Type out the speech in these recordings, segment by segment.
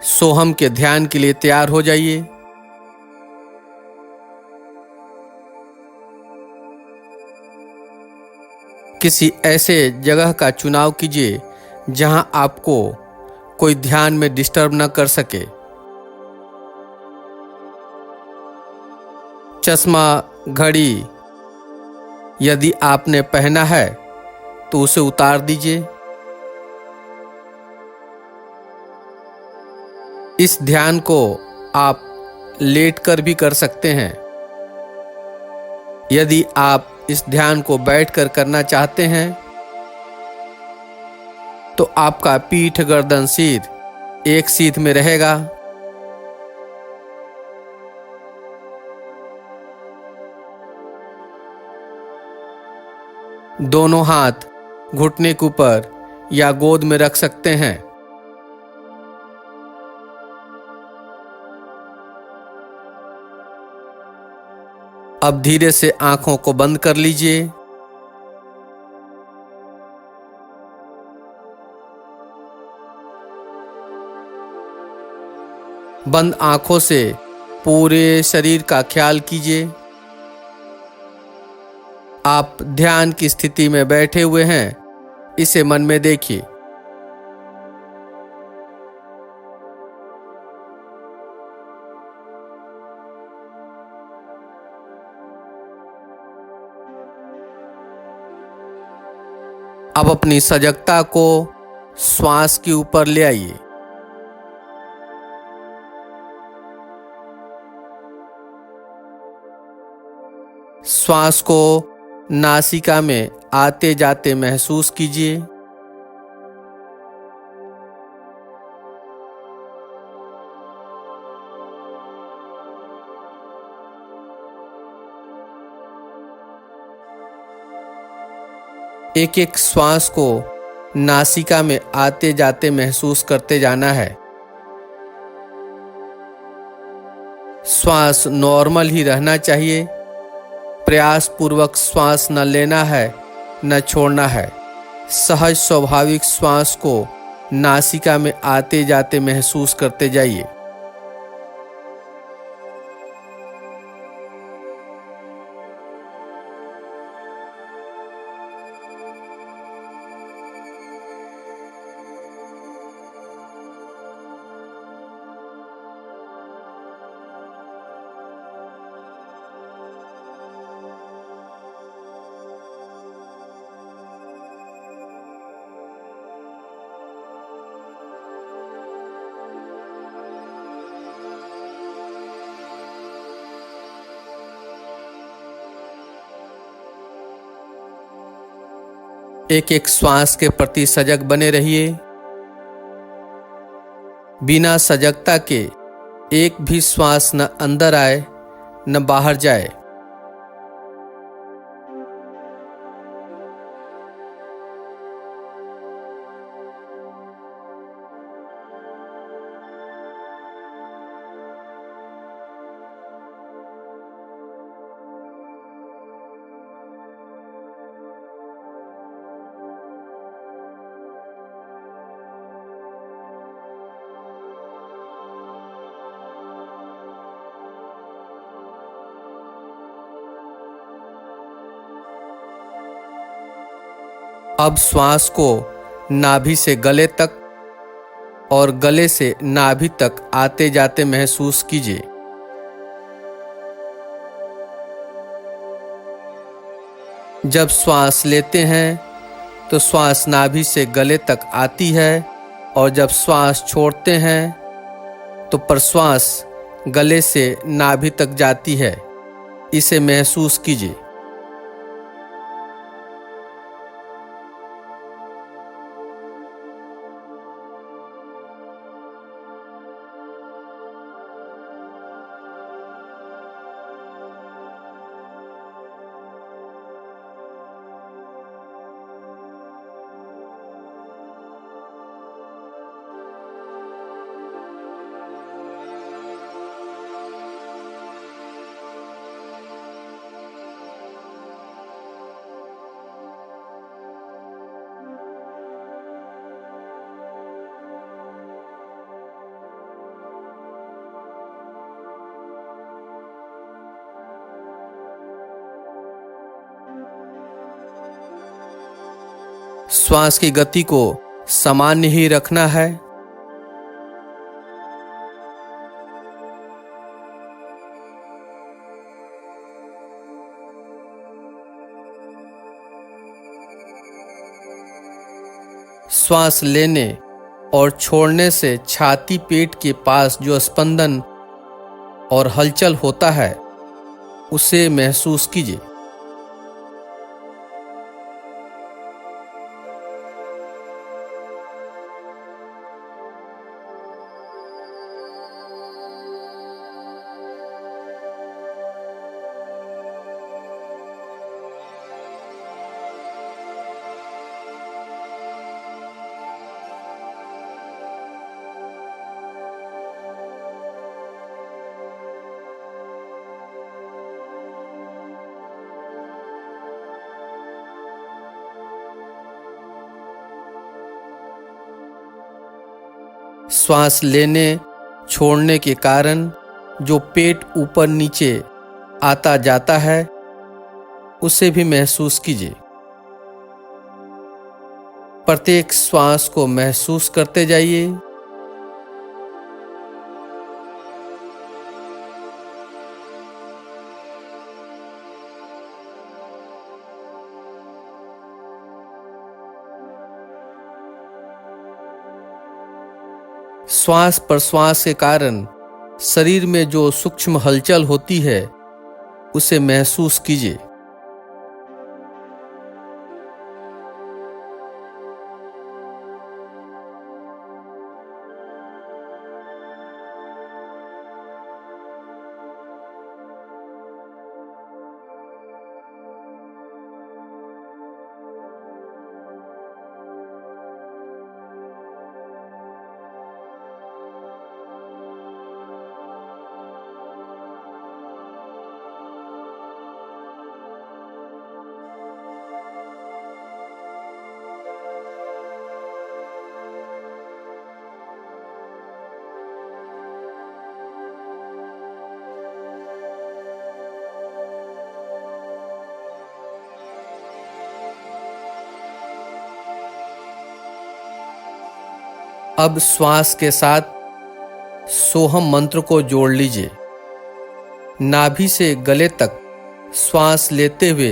सोहम के ध्यान के लिए तैयार हो जाइए। किसी ऐसे जगह का चुनाव कीजिए जहां आपको कोई ध्यान में डिस्टर्ब न कर सके। चश्मा, घड़ी यदि आपने पहना है तो उसे उतार दीजिए। इस ध्यान को आप लेट कर भी कर सकते हैं। यदि आप इस ध्यान को बैठकर करना चाहते हैं तो आपका पीठ, गर्दन, सिर एक सीध में रहेगा। दोनों हाथ घुटने के ऊपर या गोद में रख सकते हैं। अब धीरे से आंखों को बंद कर लीजिए। बंद आंखों से पूरे शरीर का ख्याल कीजिए। आप ध्यान की स्थिति में बैठे हुए हैं, इसे मन में देखिए। अब अपनी सजगता को श्वास के ऊपर ले आइए। श्वास को नासिका में आते जाते महसूस कीजिए। एक एक श्वास को नासिका में आते जाते महसूस करते जाना है। श्वास नॉर्मल ही रहना चाहिए। प्रयास पूर्वक श्वास न लेना है, न छोड़ना है। सहज स्वाभाविक श्वास को नासिका में आते जाते महसूस करते जाइए। एक एक श्वास के प्रति सजग बने रहिए। बिना सजगता के एक भी श्वास न अंदर आए न बाहर जाए। अब श्वास को नाभि से गले तक और गले से नाभि तक आते जाते महसूस कीजिए। जब श्वास लेते हैं तो श्वास नाभि से गले तक आती है और जब श्वास छोड़ते हैं तो प्रश्वास गले से नाभि तक जाती है। इसे महसूस कीजिए। श्वास की गति को सामान्य ही रखना है। श्वास लेने और छोड़ने से छाती पेट के पास जो स्पंदन और हलचल होता है उसे महसूस कीजिए। श्वास लेने छोड़ने के कारण जो पेट ऊपर नीचे आता जाता है उसे भी महसूस कीजिए। प्रत्येक श्वास को महसूस करते जाइए। श्वास प्रश्वास के कारण शरीर में जो सूक्ष्म हलचल होती है उसे महसूस कीजिए। अब श्वास के साथ सोहम मंत्र को जोड़ लीजिए। नाभि से गले तक श्वास लेते हुए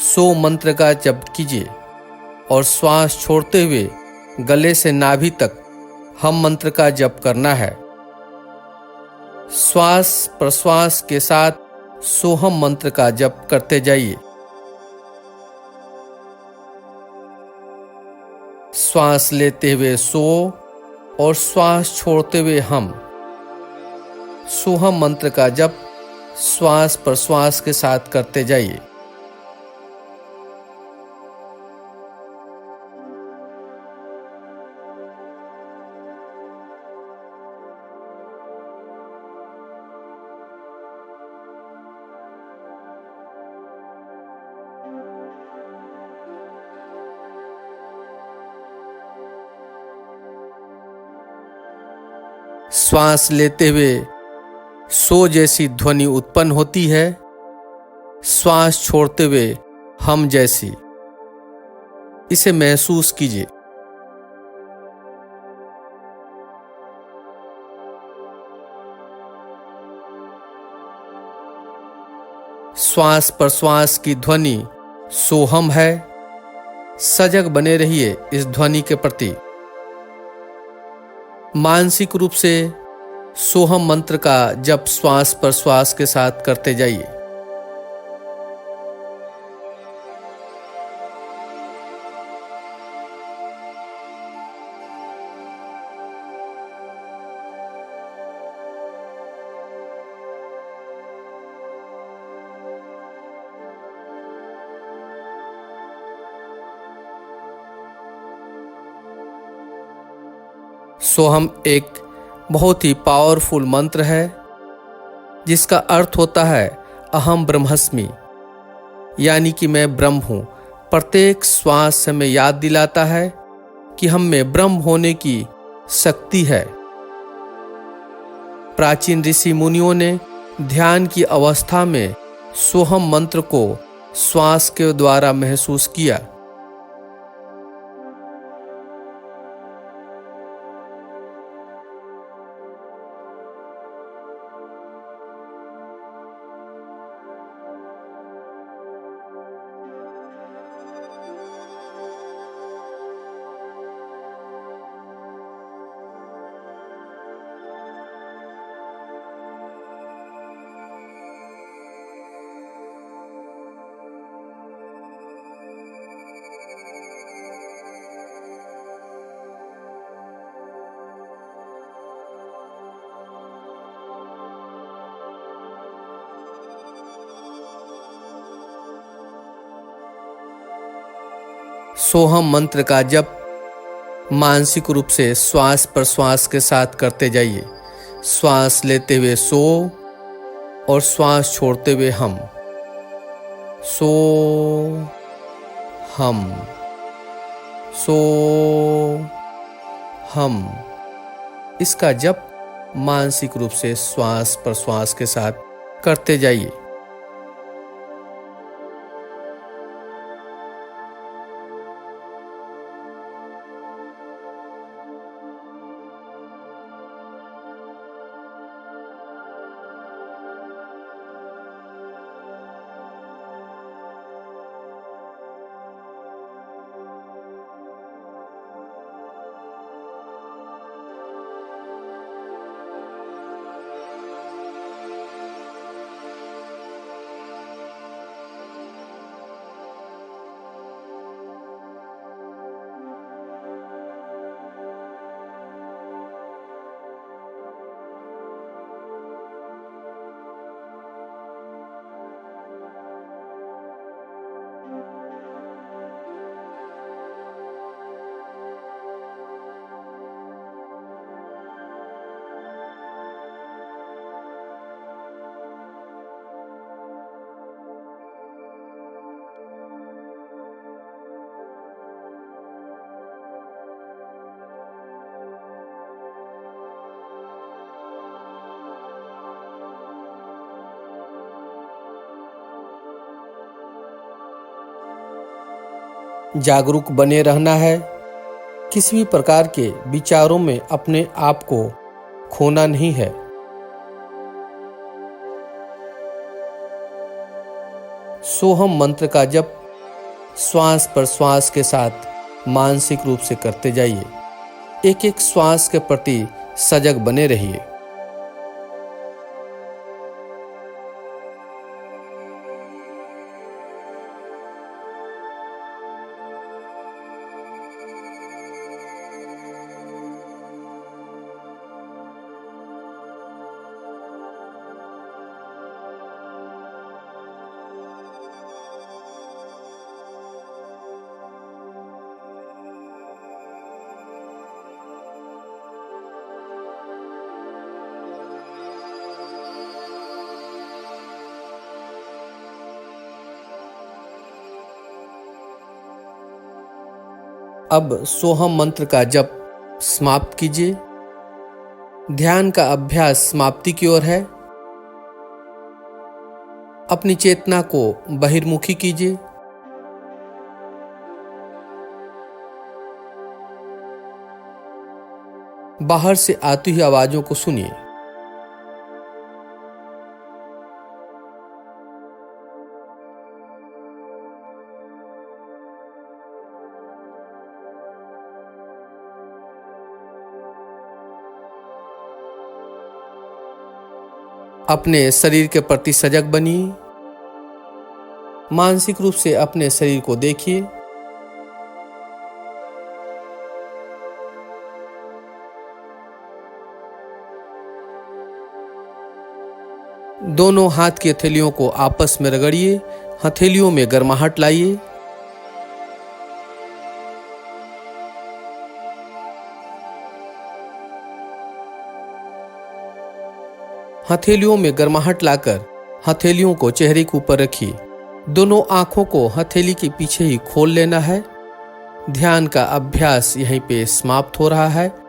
सो मंत्र का जप कीजिए और श्वास छोड़ते हुए गले से नाभि तक हम मंत्र का जप करना है। श्वास प्रश्वास के साथ सोहम मंत्र का जप करते जाइए। श्वास लेते हुए सो और श्वास छोड़ते हुए हम। सोहम मंत्र का जप श्वास प्रश्वास के साथ करते जाइए। श्वास लेते हुए सो जैसी ध्वनि उत्पन्न होती है, श्वास छोड़ते हुए हम जैसी। इसे महसूस कीजिए। श्वास प्रश्वास की ध्वनि सोहम है। सजग बने रहिए इस ध्वनि के प्रति। मानसिक रूप से सोहम मंत्र का जप श्वास प्रश्वास के साथ करते जाइए। सोहम एक बहुत ही पावरफुल मंत्र है जिसका अर्थ होता है अहम ब्रह्मस्मि, यानी कि मैं ब्रह्म हूं। प्रत्येक श्वास हमें याद दिलाता है कि हम में ब्रह्म होने की शक्ति है। प्राचीन ऋषि मुनियों ने ध्यान की अवस्था में सोहम मंत्र को श्वास के द्वारा महसूस किया। सोहम मंत्र का जप मानसिक रूप से श्वास प्रश्वास के साथ करते जाइए। श्वास लेते हुए सो और श्वास छोड़ते हुए हम। सो हम, सो हम। इसका जप मानसिक रूप से श्वास प्रश्वास के साथ करते जाइए। जागरूक बने रहना है। किसी भी प्रकार के विचारों में अपने आप को खोना नहीं है। सोहम मंत्र का जप श्वास प्रश्वास के साथ मानसिक रूप से करते जाइए। एक एक श्वास के प्रति सजग बने रहिए। अब सोहम मंत्र का जप समाप्त कीजिए। ध्यान का अभ्यास समाप्ति की ओर है। अपनी चेतना को बहिर्मुखी कीजिए। बाहर से आती हुई आवाजों को सुनिए। अपने शरीर के प्रति सजग बनिए। मानसिक रूप से अपने शरीर को देखिए। दोनों हाथ की हथेलियों को आपस में रगड़िए। हथेलियों में गर्माहट लाइए। हथेलियों में गर्माहट लाकर हथेलियों को चेहरे के ऊपर रखिए। दोनों आंखों को हथेली के पीछे ही खोल लेना है। ध्यान का अभ्यास यहीं पे समाप्त हो रहा है।